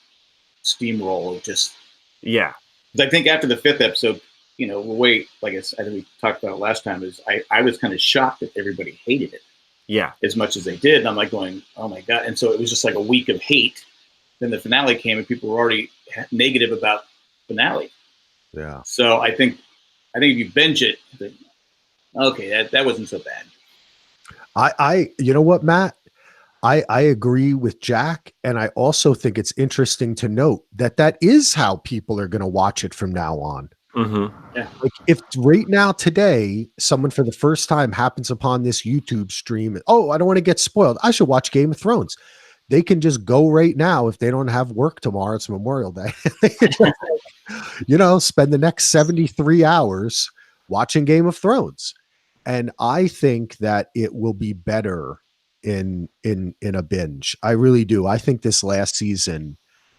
steamroll of just. Yeah. I think after the 5th episode, like I think we talked about it last time, is I was kind of shocked that everybody hated it. Yeah. As much as they did. And I'm like going, oh my God. And so it was just like a week of hate. Then the finale came and people were already negative about finale. Yeah. So I think if you binge it, okay, that wasn't so bad. I you know what, Matt? I agree with Jack, and I also think it's interesting to note that is how people are going to watch it from now on. Mm-hmm. Yeah. Like if right now today, someone for the first time happens upon this YouTube stream, oh, I don't want to get spoiled, I should watch Game of Thrones. They can just go right now if they don't have work tomorrow. It's Memorial Day. Spend the next 73 hours watching Game of Thrones. And I think that it will be better in a binge. I really do. I think this last season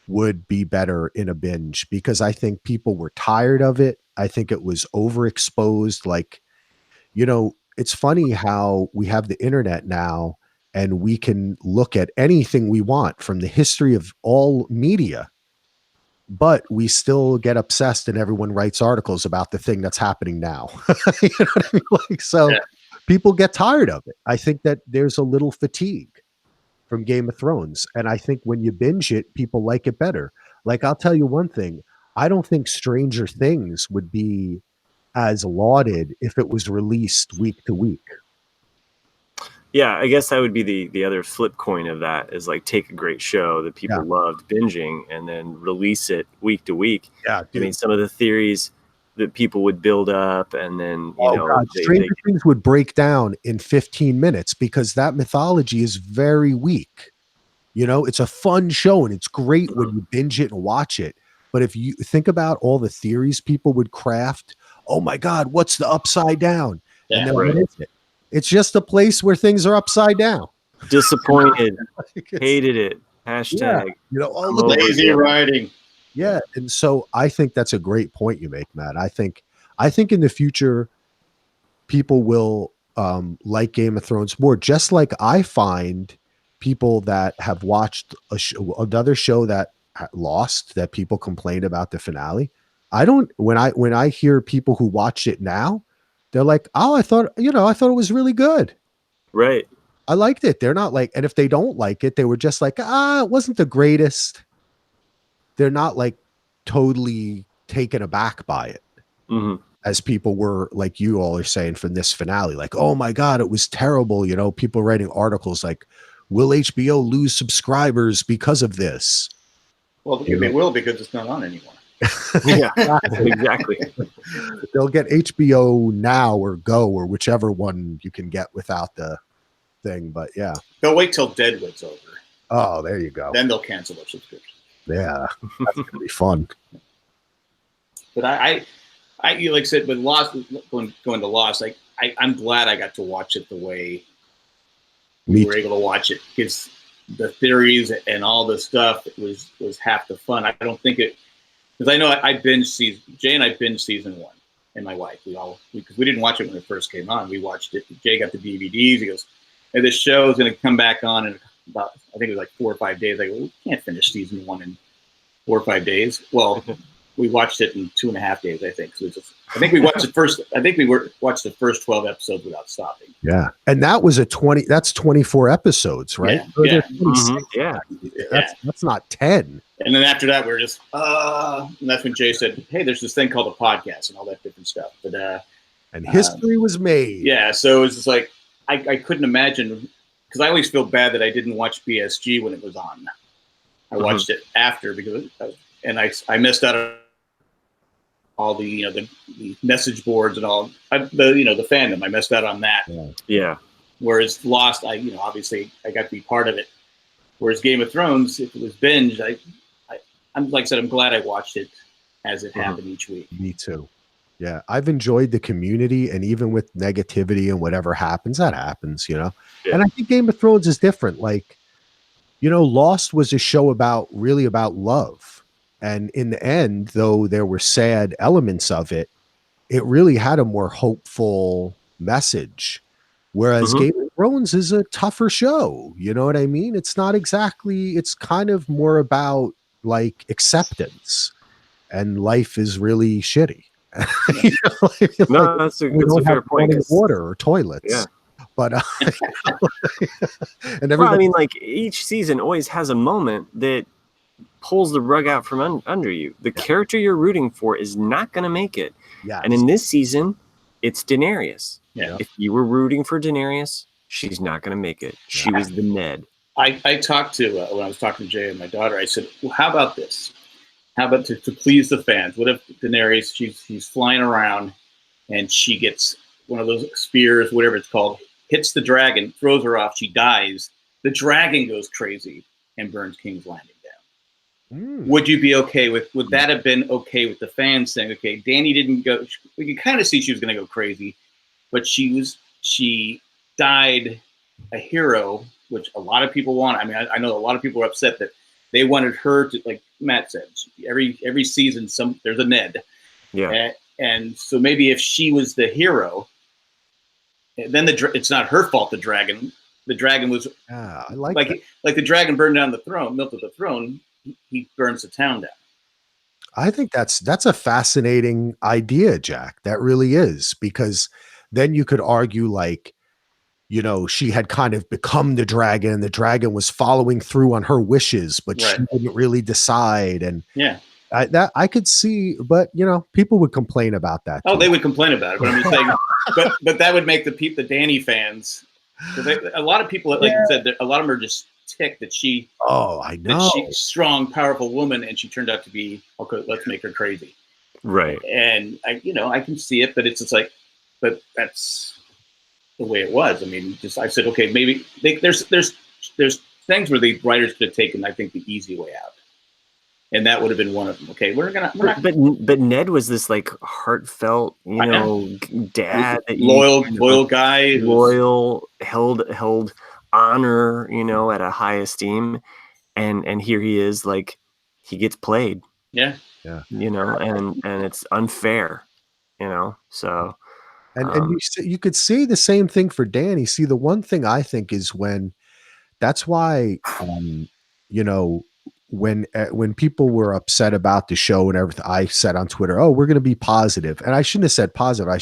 would be better in a binge because I think people were tired of it. I think it was overexposed. Like, it's funny how we have the internet now and we can look at anything we want from the history of all media, but we still get obsessed and everyone writes articles about the thing that's happening now. You know what I mean? Like, so Yeah. People get tired of it. I think that there's a little fatigue from Game of Thrones. And I think when you binge it, people like it better. Like, I'll tell you one thing. I don't think Stranger Things would be as lauded if it was released week to week. Yeah, I guess that would be the other flip coin of that is like take a great show that people loved binging and then release it week to week. Yeah, I mean, some of the theories that people would build up and then, Stranger Things would break down in 15 minutes because that mythology is very weak. It's a fun show and it's great when you binge it and watch it. But if you think about all the theories people would craft, oh my God, what's the upside down? Yeah, and then what is it? It's just a place where things are upside down. Disappointed, hated it. Hashtag. Lazy writing. Yeah. And so I think that's a great point you make, Matt. I think in the future, people will like Game of Thrones more, just like I find people that have watched another show that lost, that people complained about the finale. When I hear people who watch it now, they're like, oh, I thought it was really good. Right. I liked it. They're not like, and if they don't like it, they were just like, it wasn't the greatest. They're not like totally taken aback by it. Mm-hmm. As people were, like you all are saying, from this finale, like, oh my God, it was terrible. People writing articles like, will HBO lose subscribers because of this? Well, they will because it's not on anymore. Yeah, exactly. They'll get HBO Now or Go or whichever one you can get without the thing. But yeah, they'll wait till Deadwood's over. Oh, there you go. Then they'll cancel their subscription. Yeah, that's gonna be fun. But I like I said, with Lost, going to Lost, I'm glad I got to watch it the way we were able to watch it, because the theories and all the stuff was half the fun. I don't think it, because I know Jay and I binged season 1, and my wife, because we didn't watch it when it first came on. We watched it. Jay got the DVDs. He goes, hey, this show is going to come back on in about, I think it was like 4 or 5 days. I go, we can't finish season 1 in 4 or 5 days. Well, we watched it in 2.5 days, I think. So I think we watched watched the first 12 episodes without stopping. Yeah, and that was that's 24 episodes, right? Yeah. Yeah. That's not 10. And then after that, we're just and that's when Jay said, hey, there's this thing called a podcast and all that different stuff. But and history was made. Yeah, so it's just like I couldn't imagine, because I always feel bad that I didn't watch BSG when it was on. I watched it after because I missed out on all the the message boards and all the fandom. I missed out on that. Yeah. Whereas Lost, obviously I got to be part of it. Whereas Game of Thrones, if it was binge, I'm like I said, I'm glad I watched it as it happened each week. Me too. Yeah, I've enjoyed the community, and even with negativity and whatever happens, that happens, you know. Yeah. And I think Game of Thrones is different. Like, you know, Lost was a show about really about love. And in the end, though there were sad elements of it, it really had a more hopeful message. Whereas Mhm. Game of Thrones is a tougher show. You know what I mean? It's not exactly, it's kind of more about like acceptance, and life is really shitty. Yeah. You know, like, No, we that's a don't have fair point. running 'Cause water or yeah. toilets, but and Well, I everybody, mean, like each season always has a moment that pulls the rug out from under you. The yeah, character you're rooting for is not going to make it. And yes, in this season, it's Daenerys. Yeah. yeah, If you were rooting for Daenerys, she's not going to make it. She yeah. was the Ned. I talked to when I was talking to Jay and my daughter. I said, "Well, how about this? How about to please the fans? What if Daenerys she's flying around and she gets one of those spears, whatever it's called, hits the dragon, throws her off, she dies. The dragon goes crazy and burns King's Landing down. Mm. Would you be okay with? Would that have been okay with the fans saying, okay, Dany didn't go? We could kind of see she was going to go crazy, but she died a hero, which a lot of people want. I mean, I know a lot of people are upset that they wanted her to, like Matt said, every season there's a Ned, Yeah. and so maybe if she was the hero, then it's not her fault. The dragon was Yeah, I like like that. like the dragon burned down the throne, melted the throne. He burns the town down. I think that's a fascinating idea, Jack. That really is, because then you could argue like, you know, she had kind of become the dragon and the dragon was following through on her wishes, but Right. she didn't really decide. And Yeah. that I could see, but you know, people would complain about that. Oh, too. they would complain about it, but I'm just saying. but that would make the Dany fans, because a lot of people, like you said, a lot of them are just ticked that Oh, I know. that she's strong, powerful woman, and she turned out to be okay. Let's make her crazy. Right. And I can see it, but it's just like, but that's the way it was. I mean, I said, okay, maybe there's things where the writers could have taken, I think, the easy way out, and that would have been one of them. Okay, we're not. But Ned was this like heartfelt, dad, that loyal guy, loyal, held honor, at a high esteem, and here he is, like he gets played. Yeah. And it's unfair, so. And you could see the same thing for Dany. See, the one thing I think is that's why, when people were upset about the show and everything, I said on Twitter, "Oh, we're going to be positive," and I shouldn't have said positive.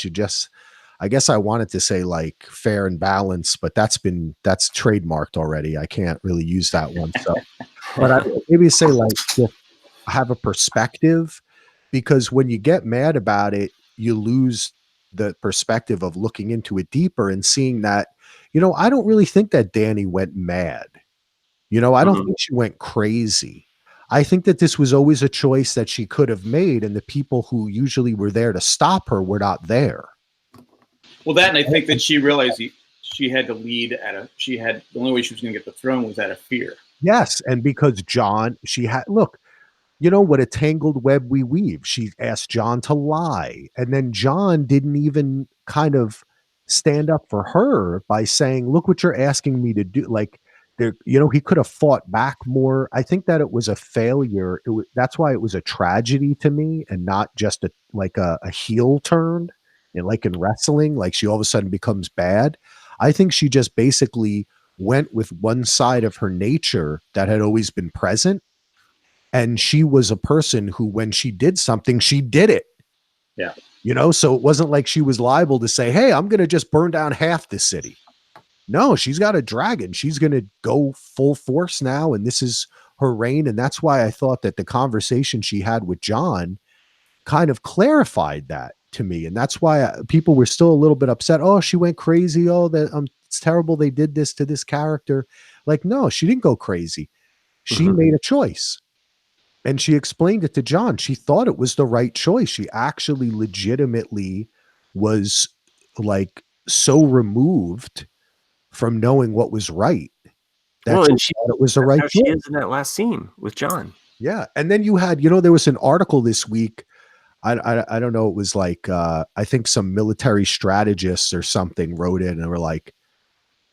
I guess I wanted to say like fair and balanced, but that's trademarked already. I can't really use that one. So, but maybe say like just have a perspective, because when you get mad about it, you lose the perspective of looking into it deeper and seeing that, I don't really think that Dany went mad. I don't think she went crazy. I think that this was always a choice that she could have made, and the people who usually were there to stop her were not there. Well, and I think that she realized she had to lead the only way she was going to get the throne was out of fear. Yes, and because look, what a tangled web we weave. She asked Jon to lie, and then Jon didn't even kind of stand up for her by saying, "Look what you're asking me to do." Like, he could have fought back more. I think that it was a failure. That's why it was a tragedy to me, and not just a heel turn, and like in wrestling, like she all of a sudden becomes bad. I think she just basically went with one side of her nature that had always been present. And she was a person who, when she did something, she did it. Yeah. So it wasn't like she was liable to say, "Hey, I'm going to just burn down half the city." No, she's got a dragon. She's going to go full force now. And this is her reign. And that's why I thought that the conversation she had with Jon kind of clarified that to me. And that's why people were still a little bit upset. "Oh, she went crazy. Oh, it's terrible they did this to this character." Like, no, she didn't go crazy. She made a choice. And she explained it to Jon. She thought it was the right choice. She actually legitimately was like so removed from knowing what was right that she thought it was the right choice. She is in that last scene with Jon. Yeah. And then you had, there was an article this week. I don't know. It was like I think some military strategists or something wrote in and were like,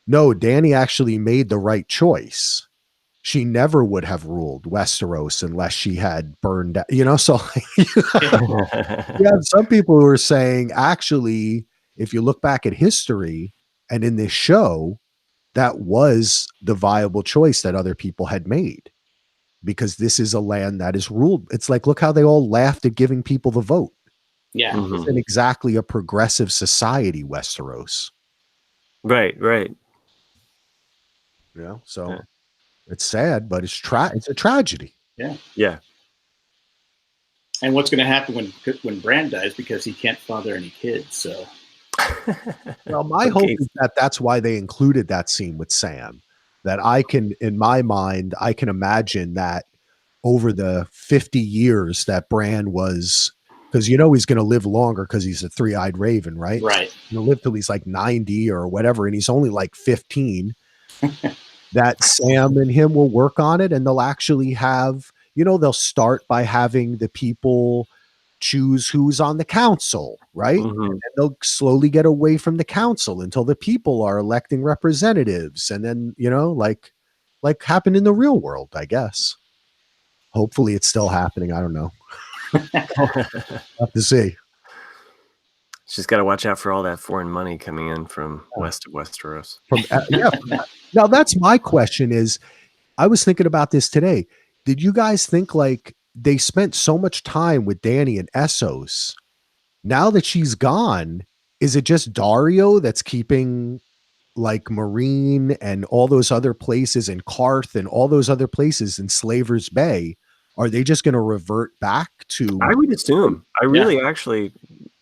"No, Dany actually made the right choice. She never would have ruled Westeros unless she had burned out." You know, so you have some people who are saying, actually, if you look back at history and in this show, that was the viable choice that other people had made, because this is a land that is ruled. It's like, look how they all laughed at giving people the vote. Yeah. Mhm. It's not exactly a progressive society, Westeros. Right, right. You know, so Yeah. it's sad, but it's a tragedy. Yeah. Yeah. And what's going to happen when Bran dies, because he can't father any kids? So Well, my hope is that that's why they included that scene with Sam. That I can, in my mind, I can imagine that over the 50 years that Bran was, because you know he's going to live longer because he's a three-eyed raven, right? right. He'll live till he's like 90 or whatever, and he's only like 15. That Sam and him will work on it, and they'll actually have, you know, they'll start by having the people choose who's on the council, right? Mhm. And they'll slowly get away from the council until the people are electing representatives, and then, you know, like happened in the real world, I guess. Hopefully it's still happening. I don't know. Have to see. She's got to watch out for all that foreign money coming in from west of Westeros. Now that's my question is, I was thinking about this today. Did you guys think like they spent so much time with Dany and Essos? Now that she's gone, is it just Dario that's keeping like Marine and all those other places and Karth and all those other places in Slaver's Bay? Are they just going to revert back to? I would assume. I really actually,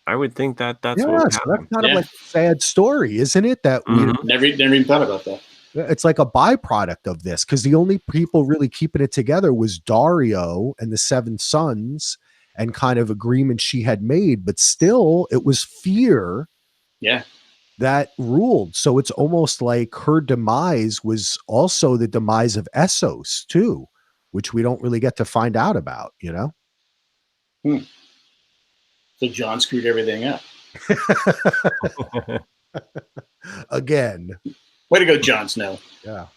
I would think that that's what would so happen. that's kind of like a sad story, isn't it? That we never even thought about that. it's like a byproduct of this, because the only people really keeping it together was Dario and the Seven Sons and kind of agreements she had made, but still it was fear that ruled. So it's almost like her demise was also the demise of Essos too, which we don't really get to find out about, you know? So Jon screwed everything up. Again. Way to go, Jon Snow. Yeah.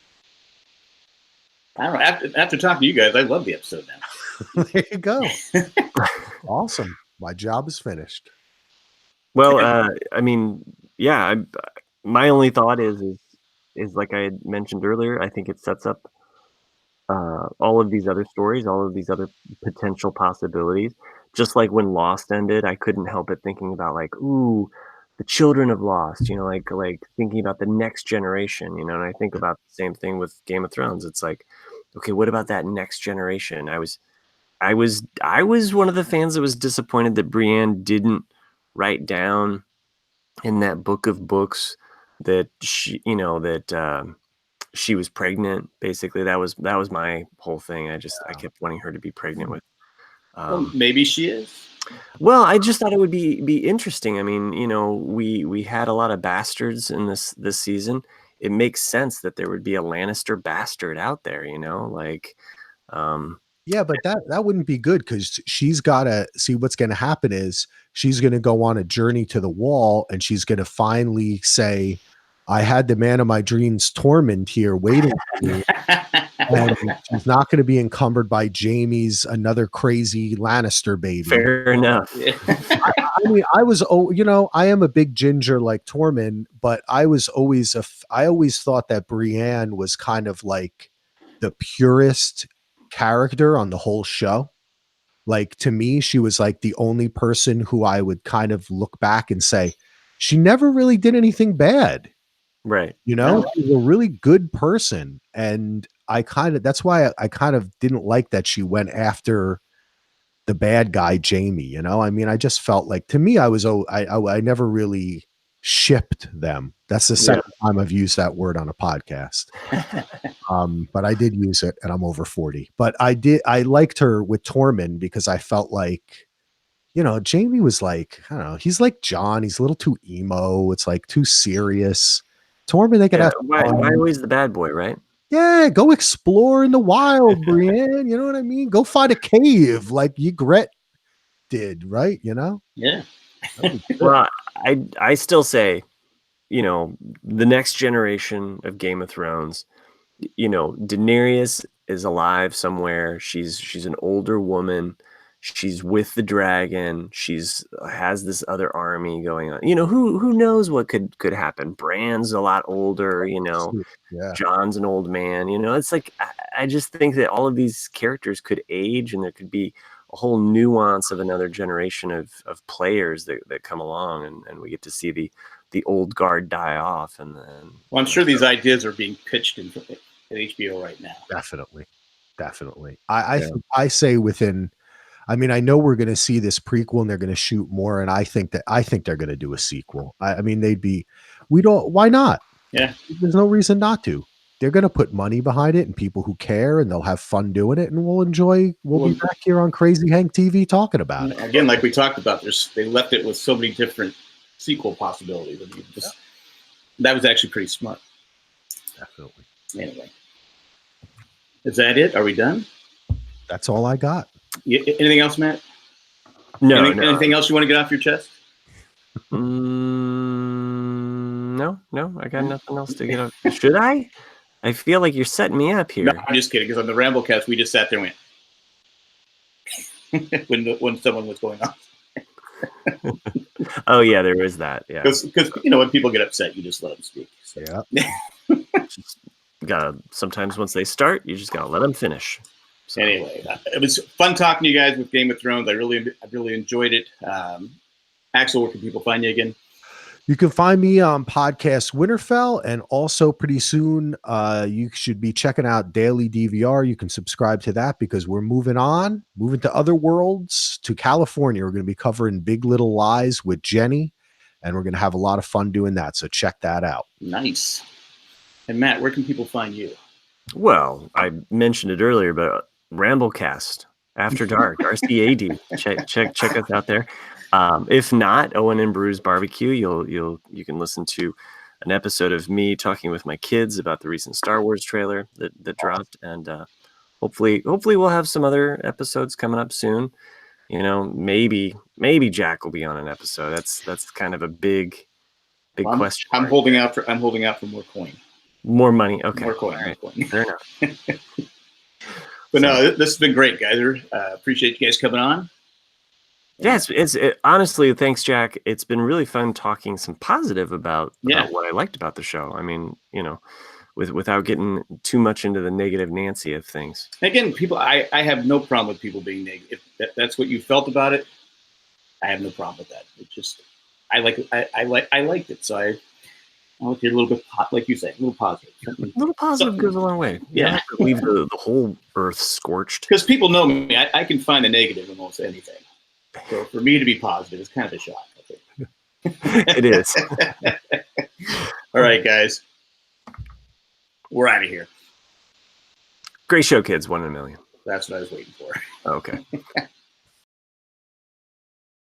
I don't know. After talking to you guys, I love the episode now. There you go. Awesome. My job is finished. Well, I mean, yeah. My only thought is like I had mentioned earlier. I think it sets up all of these other stories, all of these other potential possibilities. Just like when Lost ended, I couldn't help but thinking about like, ooh, the children of Lost. You know, like thinking about the next generation. You know, and I think about the same thing with Game of Thrones. It's like, okay, what about that next generation? I was one of the fans that was disappointed that Brienne didn't write down in that book of books that she, you know, that she was pregnant. Basically, that was my whole thing. I kept wanting her to be pregnant with. Well, maybe she is. Well, I just thought it would be interesting. I mean, you know, we had a lot of bastards in this season. It makes sense that there would be a Lannister bastard out there, you know, like. Yeah, but that wouldn't be good, because she's got to see what's going to happen is she's going to go on a journey to the wall, and she's going to finally say, I had the man of my dreams, Tormund, here waiting for me. And she's not going to be encumbered by Jaime's another crazy Lannister baby. Fair enough. I mean, I am a big ginger like Tormund, but I always thought that Brienne was kind of like the purest character on the whole show. Like, to me, she was like the only person who I would kind of look back and say, she never really did anything bad. Right. You know, she's a really good person. And that's why I kind of didn't like that she went after the bad guy, Jaime, you know? I mean, I just felt like, to me, I never really shipped them. That's the second time I've used that word on a podcast. But I did use it, and I'm over 40. But I liked her with Tormund because I felt like, you know, Jaime was like, I don't know, he's like John. He's a little too emo. It's like too serious. Tormund, they could have why always the bad boy, right? Yeah, go explore in the wild, Brienne. You know what I mean? Go find a cave like Ygritte did, right? You know? Yeah. Well, I still say, the next generation of Game of Thrones, Daenerys is alive somewhere. She's an older woman. She's with the dragon. She's has this other army going on. Who knows what could happen? Bran's a lot older, Yeah. John's an old man. It's like I just think that all of these characters could age, and there could be a whole nuance of another generation of players that come along, and we get to see the old guard die off. And then, well, I'm sure these ideas are being pitched at HBO right now. Definitely. I say within. I mean, I know we're going to see this prequel and they're going to shoot more, and I think they're going to do a sequel. I mean, why not? Yeah, there's no reason not to. They're going to put money behind it and people who care, and they'll have fun doing it, and we'll be back here on Crazy Hank TV talking about it. Again, like we talked about, they left it with so many different sequel possibilities. I mean, that was actually pretty smart. Definitely. Anyway, is that it? Are we done? That's all I got. Anything else, Matt? No. Anything else you want to get off your chest? No. I got nothing else to get off. Should I? I feel like you're setting me up here. No, I'm just kidding. Because on the Ramblecast, we just sat there and went when someone was going on. Oh yeah, there is that. Yeah, because when people get upset, you just let them speak. So. Yeah. Sometimes once they start, you just gotta let them finish. So. Anyway, it was fun talking to you guys with Game of Thrones. I really enjoyed it. Axel, where can people find you again? You can find me on podcast Winterfell, and also pretty soon you should be checking out Daily DVR. You can subscribe to that because we're moving to other worlds, to California. We're going to be covering Big Little Lies with Jenny, and we're going to have a lot of fun doing that. So check that out. Nice. And Matt, where can people find you? Well, I mentioned it earlier, but Ramblecast After Dark, RCAD. Check us out there. If not, Owen and Brews Barbecue, you can listen to an episode of me talking with my kids about the recent Star Wars trailer that dropped, and hopefully we'll have some other episodes coming up soon. Maybe Jack will be on an episode. That's kind of a big question. I'm holding out for more coin. More money. Okay. More coin. Right. More coin. Fair enough. But no, this has been great, guys. Appreciate you guys coming on. Yes, honestly, thanks, Jack. It's been really fun talking some positive about what I liked about the show. I mean, without getting too much into the negative Nancy of things. Again, people, I have no problem with people being negative. If that's what you felt about it, I have no problem with that. It just, I liked it. So I want to be a little bit, like you say, a little positive. A little positive goes a long way. Yeah. You don't have to leave the whole earth scorched. Because people know me. I can find the negative in almost anything. So for me to be positive is kind of a shock, I think. It is. All right, guys. We're out of here. Great show, kids. 1 in a million. That's what I was waiting for. Okay.